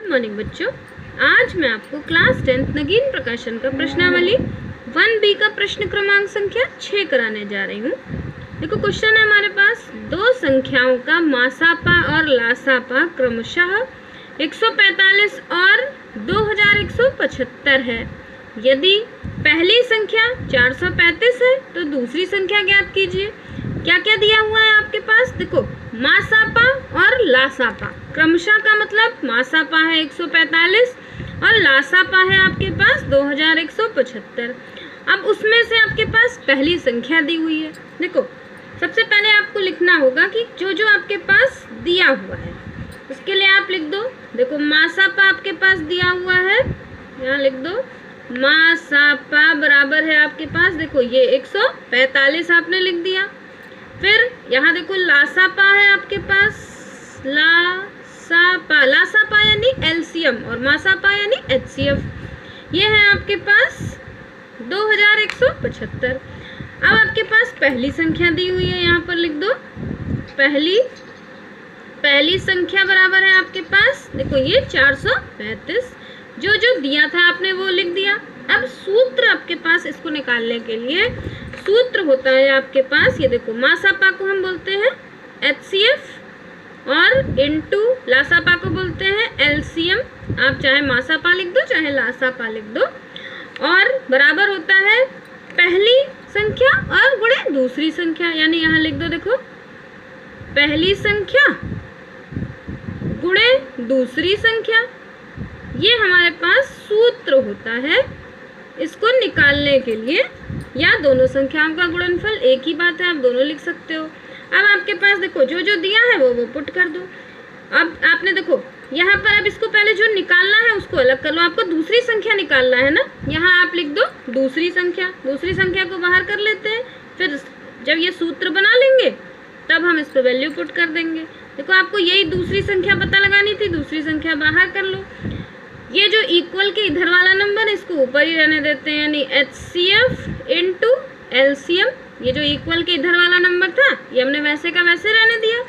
Good morning बच्चों, आज मैं आपको क्लास 10th नगीन प्रकाशन का प्रश्नावली 1B का प्रश्न क्रमांक संख्या 6 कराने जा रही हूँ। देखो क्वेश्चन है हमारे पास, दो संख्याओं का मासापा और लासापा क्रमशः 145 और 2175 है। यदि पहली संख्या 435 है तो दूसरी संख्या ज्ञात कीजिए। क्या क्या दिया हुआ है आपके पास, देखो मासापा और लासापा। क्रमशः का मतलब मासापा है 145 और लासापा है आपके पास 2175। अब उसमें से आपके पास पहली संख्या दी हुई है। देखो सबसे पहले आपको लिखना होगा कि जो जो आपके पास दिया हुआ है उसके लिए आप लिख दो। देखो मासापा आपके पास दिया हुआ है, यहाँ लिख दो मासापा बराबर है आपके पास, देखो ये 145 आपने लिख दिया। फिर यहाँ देखो लासापा है आपके पास, लासापा यानी एलसीएम और मासापा यानी एचसीएफ, ये है आपके पास 2175। अब आपके पास पहली संख्या दी हुई है, यहाँ पर लिख दो पहली संख्या बराबर है आपके पास, देखो ये 435। जो जो दिया था आपने वो लिख दिया। अब सूत्र आपके पास इसको निकालने के लिए सूत्र होता है आपके पास, ये देखो मासापा को हम बोलते हैं एचसीएफ और इनटू लासापा को बोलते हैं एलसीएम। आप चाहे मासापा लिख दो चाहे लासापा लिख दो, और बराबर होता है पहली संख्या और गुणे दूसरी संख्या, यानी यहाँ लिख दो देखो पहली संख्या गुणे दूसरी संख्या। ये हमारे पास सूत्र होता है इसको निकालने के लिए, या दोनों संख्याओं का गुणनफल एक ही बात है, आप दोनों लिख सकते हो। अब आपके पास देखो जो जो दिया है वो पुट कर दो। अब आपने देखो यहाँ पर अब इसको पहले जो निकालना है उसको अलग कर लो, आपको दूसरी संख्या निकालना है ना, यहाँ आप लिख दो दूसरी संख्या को बाहर कर लेते हैं। फिर जब ये सूत्र बना लेंगे तब हम इस पर वैल्यू पुट कर देंगे। देखो आपको यही दूसरी संख्या पता लगानी थी, दूसरी संख्या बाहर कर लो। ये जो इक्वल के इधर वाला नंबर इसको ऊपर ही रहने देते हैं, यानी HCF इंटू LCM। ये जो इक्वल के इधर वाला नंबर था ये हमने वैसे का वैसे रहने दिया।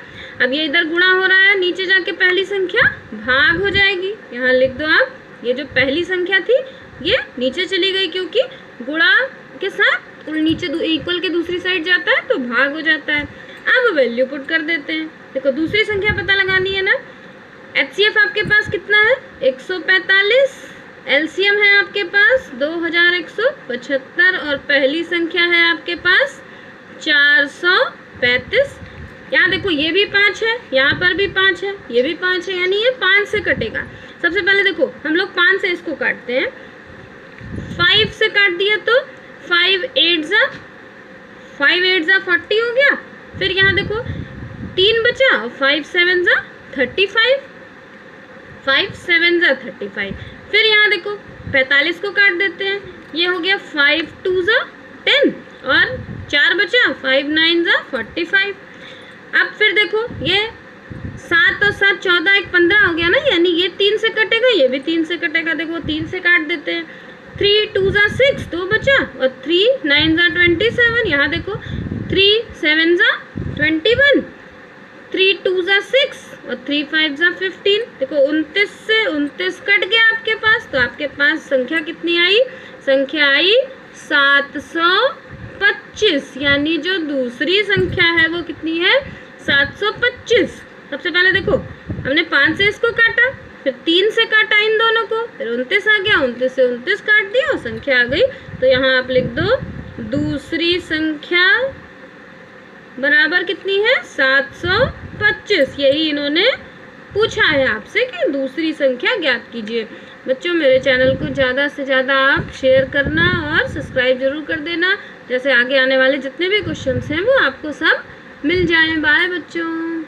अब ये इधर गुणा हो रहा है, नीचे जाके पहली संख्या भाग हो जाएगी। यहाँ लिख दो आप, ये जो पहली संख्या थी ये नीचे चली गई, क्योंकि गुणा के साथ नीचे इक्वल के दूसरी साइड जाता है तो भाग हो जाता है। अब वैल्यू पुट कर देते हैं। देखो दूसरी संख्या पता लगानी है ना, HCF आपके पास कितना है 145, LCM है आपके पास 2175 और पहली संख्या है आपके पास 435। यहाँ देखो ये भी 5 है, यहाँ पर भी 5 है, ये भी 5 है, यानी ये 5 से कटेगा। सबसे पहले देखो हम लोग 5 से इसको काटते हैं, 5 से काट दिया तो 5 8 जा 40 हो गया। फिर यहाँ देखो 3 बचा, 5 7 जा 35, 5 7 जा 35। फिर यहाँ देखो 45 को काट देते हैं, ये हो गया 5 2 जा 10 और 4 बचा, 5 9 जा 45। अब फिर देखो ये 7 और 7 14 1 15 हो गया ना, यानी ये 3 से कटेगा, ये भी 3 से कटेगा। देखो 3 से काट देते हैं, 3 2 जा 6 2 बचा और 3 9 जा 27। यहाँ देखो 3 7 जा 21, 3 2 जा 6 और 3 5 जा 15। देखो 29 से 29 कट गया आपके पास, तो आपके पास संख्या कितनी आई, संख्या आई 725, यानी जो दूसरी संख्या है वो कितनी है 725। सबसे पहले देखो हमने 5 से इसको काटा, फिर 3 से काटा इन दोनों को, फिर 29 आ गया, 29 से 29 काट दिया और संख्या आ गई। तो यहाँ आप लिख दो दूसरी संख्या बराबर कितनी है 725। यही इन्होंने पूछा है आपसे कि दूसरी संख्या ज्ञात कीजिए। बच्चों मेरे चैनल को ज़्यादा से ज़्यादा आप शेयर करना और सब्सक्राइब जरूर कर देना, जैसे आगे आने वाले जितने भी क्वेश्चंस हैं वो आपको सब मिल जाएं। बाय बच्चों।